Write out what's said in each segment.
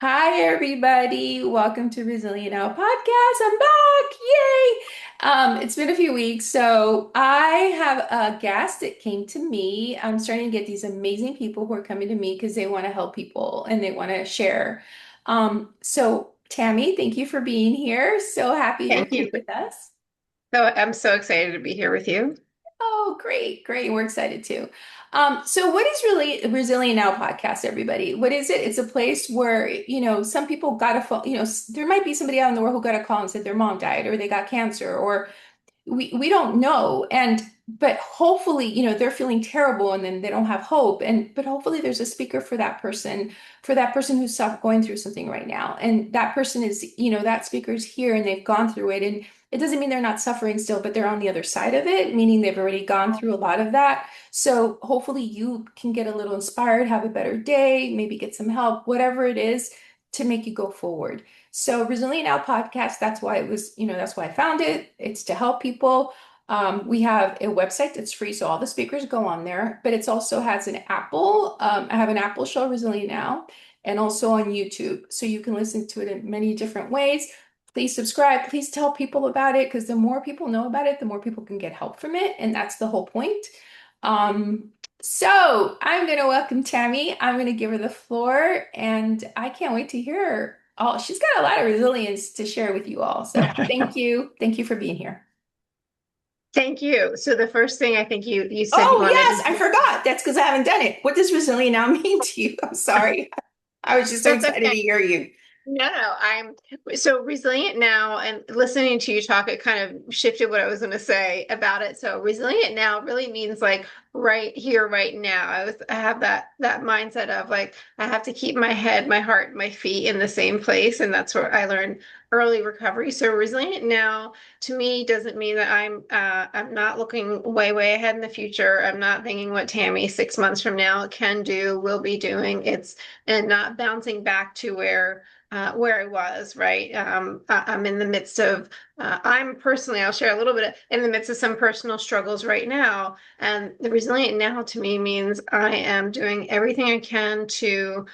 Hi, everybody. Welcome to Resilient Now Podcast. I'm back. Yay. It's been a few weeks. So I have a guest that came to me. I'm starting to get these amazing people who are coming to me because they want to help people and they want to share. So Tamie, thank you for being here. So happy you're Thank here you. with us. So I'm so excited to be here with you. Oh, great, great. We're excited too. So what is really Resilient Now podcast, everybody? What is it? It's a place where, some people got a phone, there might be somebody out in the world who got a call and said their mom died or they got cancer or we don't know. But hopefully, they're feeling terrible and then they don't have hope. But hopefully there's a speaker for that person who's going through something right now. And that person is, that speaker's here and they've gone through it. And it doesn't mean they're not suffering still, but they're on the other side of it, meaning they've already gone through a lot of that. So hopefully you can get a little inspired, have a better day, maybe get some help, whatever it is to make you go forward. So Resilient Now podcast, that's why it was, that's why I found it. It's to help people. We have a website that's free, so all the speakers go on there, but it also has an Apple. I have an Apple show, Resilient Now, and also on YouTube. So you can listen to it in many different ways. Please subscribe. Please tell people about it because the more people know about it, the more people can get help from it. And that's the whole point. So I'm going to welcome Tamie. I'm going to give her the floor, and I can't wait to hear her. Oh, she's got a lot of resilience to share with you all. So thank you. Thank you for being here. Thank you. So the first thing I think you said you Oh, wanted yes, to I do. forgot. That's because I haven't done it. What does resilient now mean to you? I'm sorry. I was just so That's excited okay. to hear you. No, I'm so resilient now, and listening to you talk, it kind of shifted what I was going to say about it. So resilient now really means like right here, right now. I have that mindset of like I have to keep my head, my heart, my feet in the same place, and that's what I learned early recovery. So resilient now to me doesn't mean that I'm not looking way ahead in the future. I'm not thinking what Tamie 6 months from now can do, will be doing. It's and not bouncing back to where I was, right? I'm in the midst of, I'm personally, I'll share a little bit in the midst of some personal struggles right now. And the resilient now to me means I am doing everything I can to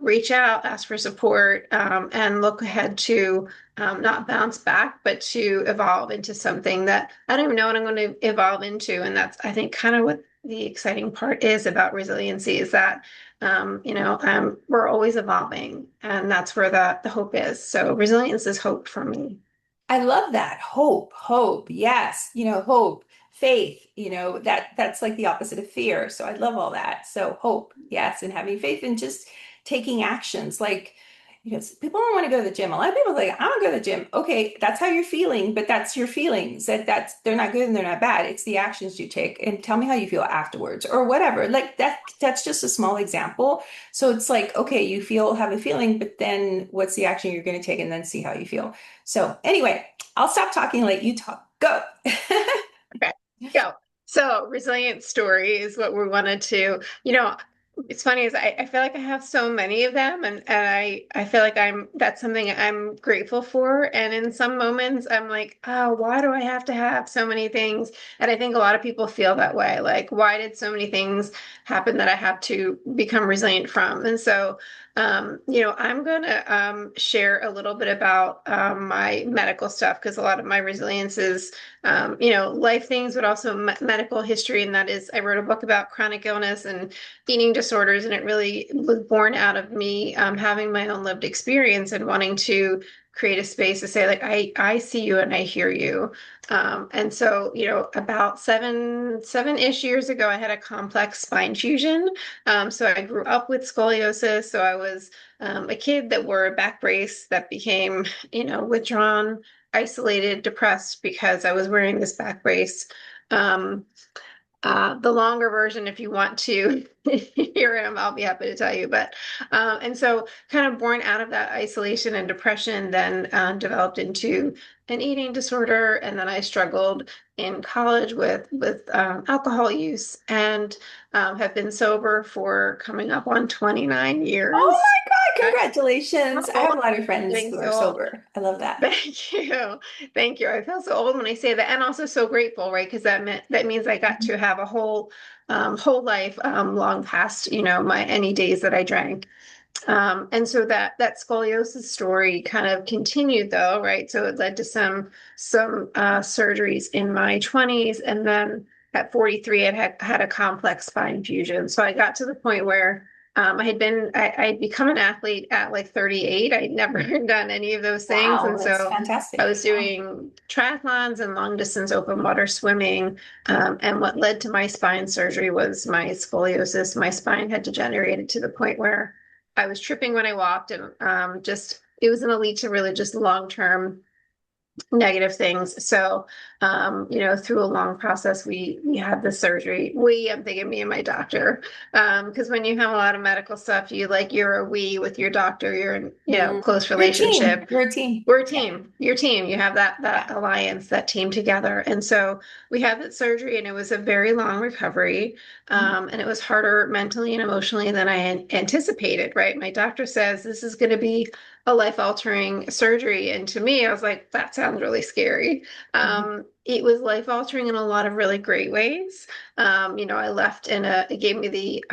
reach out, ask for support, and look ahead to not bounce back, but to evolve into something that I don't even know what I'm going to evolve into. And that's, I think, kind of what the exciting part is about resiliency is that we're always evolving, and that's where the hope is. So resilience is hope for me. I love that. Hope, hope. Yes, hope, faith, that's like the opposite of fear. So I love all that. So hope, yes, and having faith and just taking actions. Like, people don't want to go to the gym. A lot of people are like, I don't go to the gym. Okay, that's how you're feeling, but that's your feelings. That's they're not good and they're not bad. It's the actions you take. And tell me how you feel afterwards or whatever. Like that's just a small example. So it's like, okay, have a feeling, but then what's the action you're going to take and then see how you feel. So anyway, I'll stop talking and let you talk. Go. Okay, go. So resilient story is what we wanted to, it's funny is I feel like I have so many of them and I feel like that's something I'm grateful for. And in some moments I'm like, oh, why do I have to have so many things? And I think a lot of people feel that way. Like, why did so many things happen that I have to become resilient from? And so I'm going to share a little bit about my medical stuff because a lot of my resilience is life things, but also medical history. And that is, I wrote a book about chronic illness and eating disorders, and it really was born out of me having my own lived experience and wanting to create a space to say, like, I see you and I hear you. And so, about seven-ish years ago, I had a complex spine fusion. So I grew up with scoliosis. So I was a kid that wore a back brace that became, withdrawn, isolated, depressed because I was wearing this back brace. Um, the longer version, if you want to hear him, I'll be happy to tell you. But and so, kind of born out of that isolation and depression, then developed into an eating disorder, and then I struggled in college with alcohol use, and have been sober for coming up on 29 Oh years. my God, I'm congratulations. I have a lot of friends getting who are so sober. I love that. Thank you. Thank you. I feel so old when I say that, and also so grateful, right? Because that means I got to have a whole life long past, my any days that I drank. And so that scoliosis story kind of continued though, right? So it led to some surgeries in my 20s, and then at 43, I had a complex spine fusion. So I got to the point where I'd become an athlete at like 38. I'd never done any of those things, Wow, and that's so I fantastic. was Wow. doing triathlons and long distance open water swimming. And what led to my spine surgery was my scoliosis. My spine had degenerated to the point where I was tripping when I walked, and just it was an elite to really just long term negative things. So, through a long process, we had the surgery. I'm thinking me and my doctor, because when you have a lot of medical stuff, you're a we with your doctor. You're in, close You're a team. relationship. You're a team. We're a Yeah. team. Your team. You have that Yeah. alliance, that team together. And so we had that surgery, and it was a very long recovery. Mhm. And it was harder mentally and emotionally than I anticipated. Right? My doctor says this is going to be a life-altering surgery, and to me, I was like, that sounds really scary. Mhm. It was life-altering in a lot of really great ways. I left it gave me the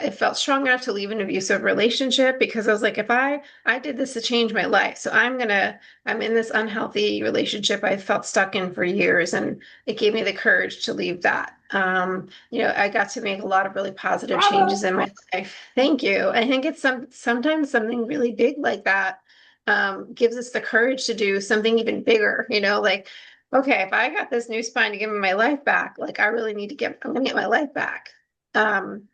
I felt strong enough to leave an abusive relationship, because I was like, if I did this to change my life, so I'm in this unhealthy relationship I felt stuck in for years, and it gave me the courage to leave that. I got to make a lot of really positive changes Bravo. in my life. Thank you. I think it's sometimes something really big like that gives us the courage to do something even bigger, like, okay, if I got this new spine to give me my life back, like I really need to I'm gonna get my life back. Um,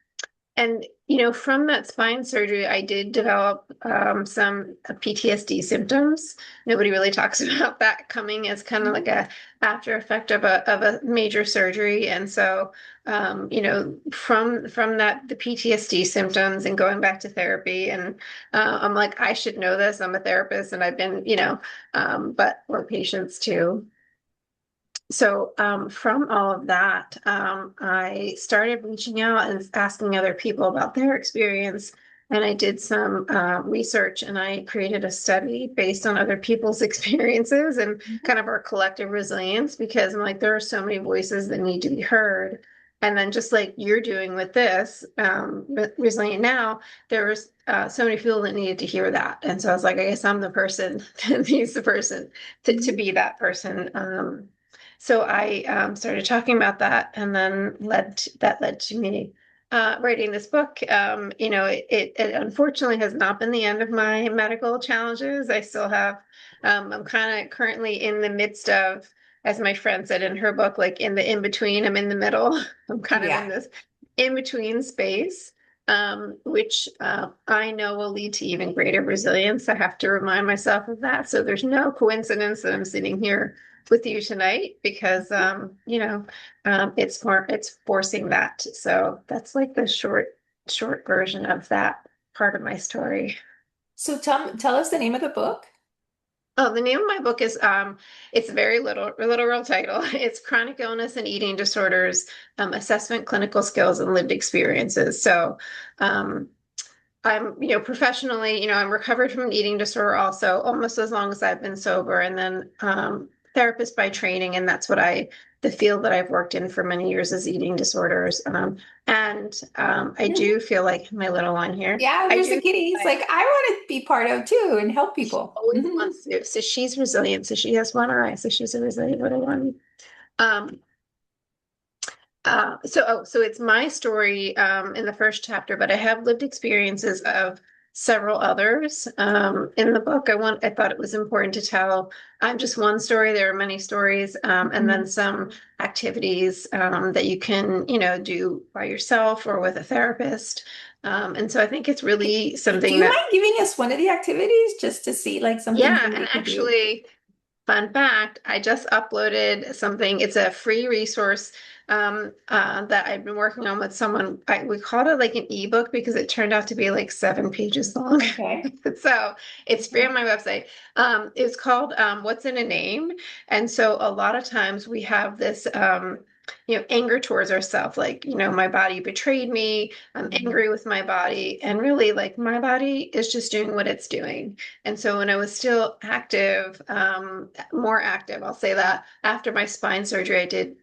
and from that spine surgery, I did develop some PTSD symptoms. Nobody really talks about that coming as kind of like Mhm. a after effect of a major surgery. And so, from that the PTSD symptoms and going back to therapy, and I'm like, I should know this. I'm a therapist, and I've been, but we're patients too. So, from all of that, I started reaching out and asking other people about their experience. And I did some research, and I created a study based on other people's experiences and Mhm. kind of our collective resilience, because I'm like, there are so many voices that need to be heard. And then, just like you're doing with this, Resilient Now, there was so many people that needed to hear that. And so I was like, I guess I'm the person that needs the person to Mhm. be that person. So I started talking about that, and then that led to me writing this book. It unfortunately has not been the end of my medical challenges. I still have, I'm kind of currently in the midst of, as my friend said in her book, like in the in between. I'm in the middle. I'm kind of Yeah. in this in between space. Which I know will lead to even greater resilience. I have to remind myself of that. So there's no coincidence that I'm sitting here with you tonight, because it's forcing that. So that's like the short version of that part of my story. So tell us the name of the book. Oh, the name of my book is it's a very little real title. It's Chronic Illness and Eating Disorders, Assessment, Clinical Skills, and Lived Experiences. So um I'm, professionally, I'm recovered from an eating disorder also, almost as long as I've been sober, and then therapist by training, and that's the field that I've worked in for many years is eating disorders. And I Mhm. do feel like my little one here, Yeah, I there's a do, kitty. He's I like, I want to be part of too and help she people. always Mhm. wants to. So she's resilient. So she has one eye. So she's a resilient little one. Um, so it's my story in the first chapter, but I have lived experiences of several others in the book. I thought it was important to tell. I'm just one story. There are many stories, and then Mhm. some activities that you can, do by yourself or with a therapist. And so I think it's really Do something you that, mind giving us one of the activities just to see like something yeah, new and we could do? actually. Fun fact, I just uploaded something. It's a free resource that I've been working on with someone. We called it like an ebook because it turned out to be like 7 pages long. Okay. So it's free Okay. on my website. It's called What's in a Name? And so a lot of times we have this. anger towards ourselves, like, my body betrayed me. I'm Mhm. angry with my body. And really, like, my body is just doing what it's doing. And so when I was still active, more active, I'll say that after my spine surgery, I did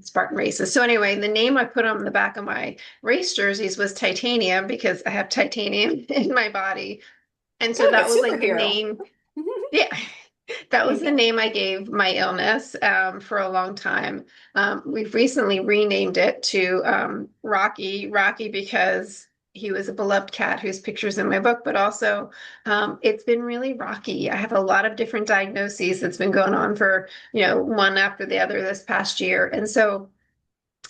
Spartan races. So anyway, the name I put on the back of my race jerseys was titanium because I have titanium in my body. And so Feel like a that was like the superhero. name. Yeah, that There was you the go. name I gave my illness for a long time. We've recently renamed it to Rocky, Rocky because he was a beloved cat whose picture's in my book, but also it's been really rocky. I have a lot of different diagnoses that's been going on for, one after the other this past year. And so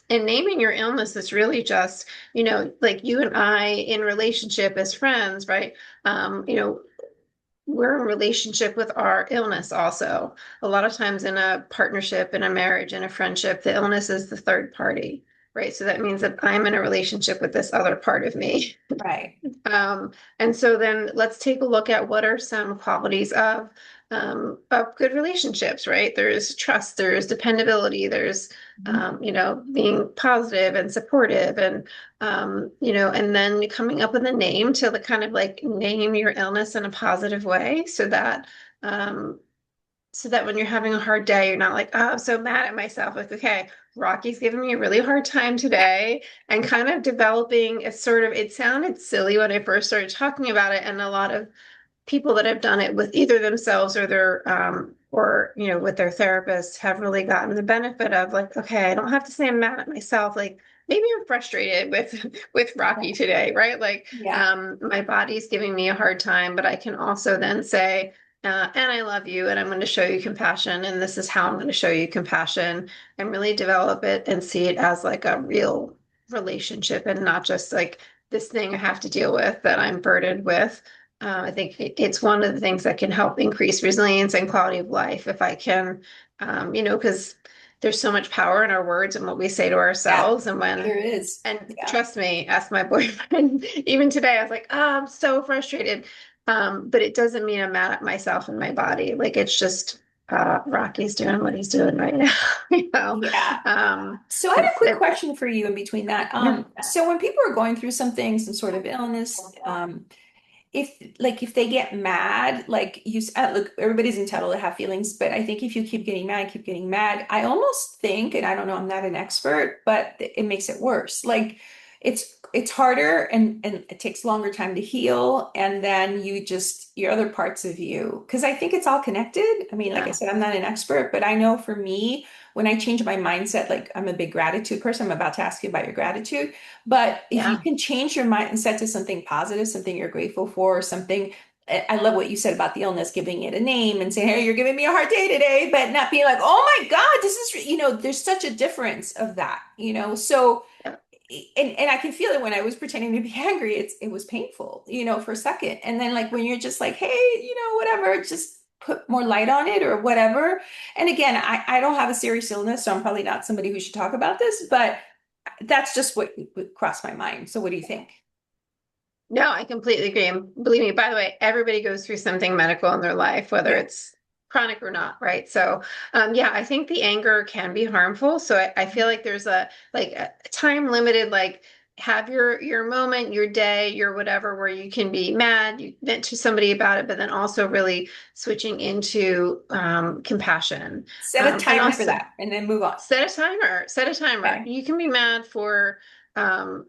in naming your illness is really just, like you and I in relationship as friends, right? We're in relationship with our illness also. A lot of times in a partnership, in a marriage, in a friendship, the illness is the third party, right? So that means that I'm in a relationship with this other part of me. Right. And so then let's take a look at what are some qualities of good relationships, right? There's trust, there's dependability, there's Mhm. being positive and supportive, and then coming up with a name to kind of like name your illness in a positive way, um, so that when you're having a hard day, you're not like, oh, I'm so mad at myself. Like, okay, Rocky's giving me a really hard time today, and kind of developing a sort of, it sounded silly when I first started talking about it, and a lot of people that have done it with either themselves or with their therapist have really gotten the benefit of like, okay, I don't have to say I'm mad at myself. Like maybe I'm frustrated with with Rocky today, right? Like Yeah. my body's giving me a hard time, but I can also then say, and I love you, and I'm going to show you compassion, and this is how I'm going to show you compassion, and really develop it and see it as like a real relationship and not just like this thing I have to deal with that I'm burdened with. I think it's one of the things that can help increase resilience and quality of life if I can, because there's so much power in our words and what we say to Yeah. ourselves. There is. And Yeah. trust me, ask my boyfriend, even today, I was like, oh, I'm so frustrated. But it doesn't mean I'm mad at myself and my body. Like it's just Rocky's doing what he's doing right now, you know. Yeah. Um, So I had a it's quick it, question for you in between that. yeah, So when people are going through something, some sort of illness, if they get mad, like look, everybody's entitled to have feelings, but I think if you keep getting mad, I almost think, and I don't know, I'm not an expert, but it makes it worse. Like it's harder and it takes longer time to heal, and then your other parts of you, because I think it's all connected. I mean, like I yeah, said, I'm not an expert, but I know for me, when I change my mindset, like I'm a big gratitude person. I'm about to ask you about your gratitude. But if you yeah, can change your mindset to something positive, something you're grateful for, something, I love what you said about the illness, giving it a name and saying, hey, you're giving me a hard day today, but not being like, oh my God, this is, there's such a difference of that. So, yeah. and I can feel it when I was pretending to be angry. It was painful, for a second. And then like when you're just like, hey, whatever, just put more light on it or whatever. And again, I don't have a serious illness, so I'm probably not somebody who should talk about this, but that's just what crossed my mind. So what do you think? No, I completely agree. And believe me, by the way, everybody goes through something medical in their life, whether Yeah. it's chronic or not, right? So, yeah, I think the anger can be harmful. So I feel like there's a time limited, like have your moment, your day, your whatever, where you can be mad, you vent to somebody about it, but then also really switching into compassion. Set a And timer for also that and then move on. set a timer. Okay. You can be mad for um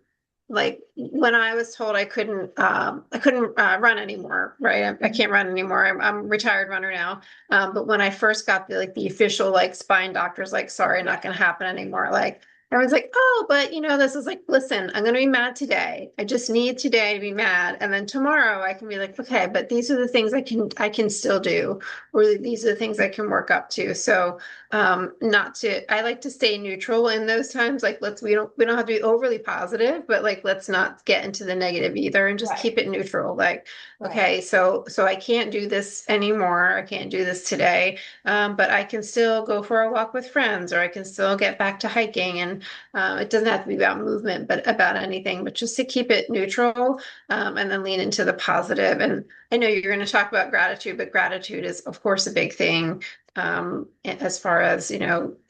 like when I was told I couldn't run anymore, right? I Mhm. can't run anymore. I'm a retired runner now. But when I first got the official like spine doctors like, sorry, Yeah. not gonna happen anymore. Like everyone's like, oh, but this is like, listen, I'm gonna be mad today. I just need today to be mad. And then tomorrow I can be like, okay, but these are the things I can still do, or these are the things I can work up to. So not to I like to stay neutral in those times, like we don't have to be overly positive, but like let's not get into the negative either and just Right. keep it neutral, like Right. okay, so I can't do this anymore, I can't do this today, but I can still go for a walk with friends, or I can still get back to hiking, and it doesn't have to be about movement but about anything, but just to keep it neutral, and then lean into the positive. And I know you're going to talk about gratitude, but gratitude is of course a big thing, as far as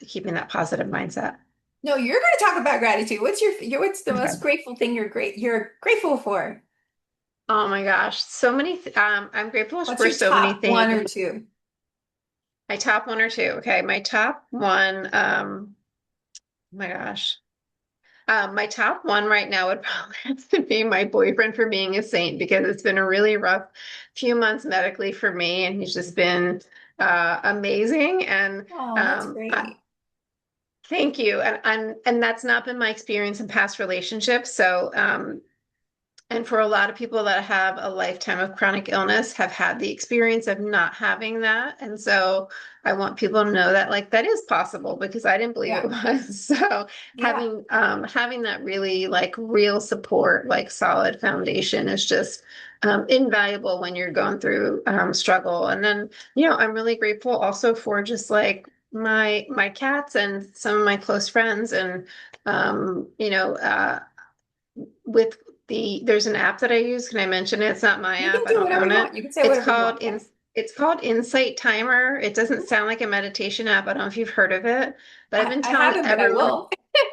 keeping that positive mindset. No, you're going to talk about gratitude. What's the Okay. most grateful thing you're grateful for? Oh my gosh, so many I'm grateful What's for your so many top one or things. two? My top one or two. Okay, my top one, oh my gosh. My top one right now would probably have to be my boyfriend for being a saint because it's been a really rough few months medically for me, and he's just been amazing. And Oh, that's um, I, great. thank you. And that's not been my experience in past relationships. So and for a lot of people that have a lifetime of chronic illness have had the experience of not having that. And so I want people to know that like that is possible because I didn't believe it Yeah. was. So Yeah. having that really like real support, like solid foundation is just invaluable when you're going through struggle. And then, I'm really grateful also for just like my cats and some of my close friends and with there's an app that I use. Can I mention it? It's not my You can app. I do don't whatever own you it. want. You can say It's whatever you called want. Yeah. it's called Insight Timer. It doesn't sound like a meditation app. I don't know if you've heard of it, but I haven't, but I will.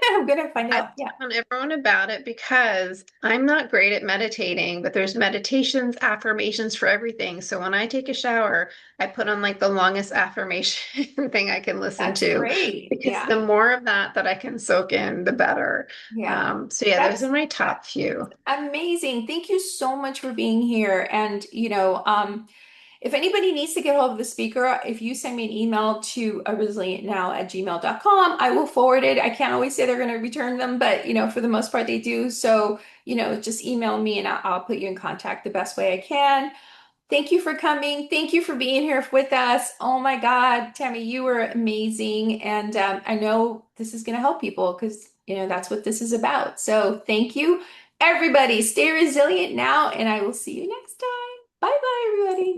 I'm gonna find I've out. Yeah. telling everyone about it because I'm not great at meditating, but there's meditations, affirmations for everything. So when I take a shower, I put on like the longest affirmation thing I can listen That's to great. because Yeah. the more of that I can soak in, the better. Yeah. So yeah, those That's are my top few. amazing. Thank you so much for being here. And, if anybody needs to get hold of the speaker, if you send me an email to a resilientnow@gmail.com, I will forward it. I can't always say they're going to return them, but for the most part they do. So, just email me and I'll put you in contact the best way I can. Thank you for coming. Thank you for being here with us. Oh my God, Tammy, you were amazing. And I know this is going to help people because, that's what this is about. So thank you, everybody. Stay resilient now, and I will see you next time. Bye bye, everybody.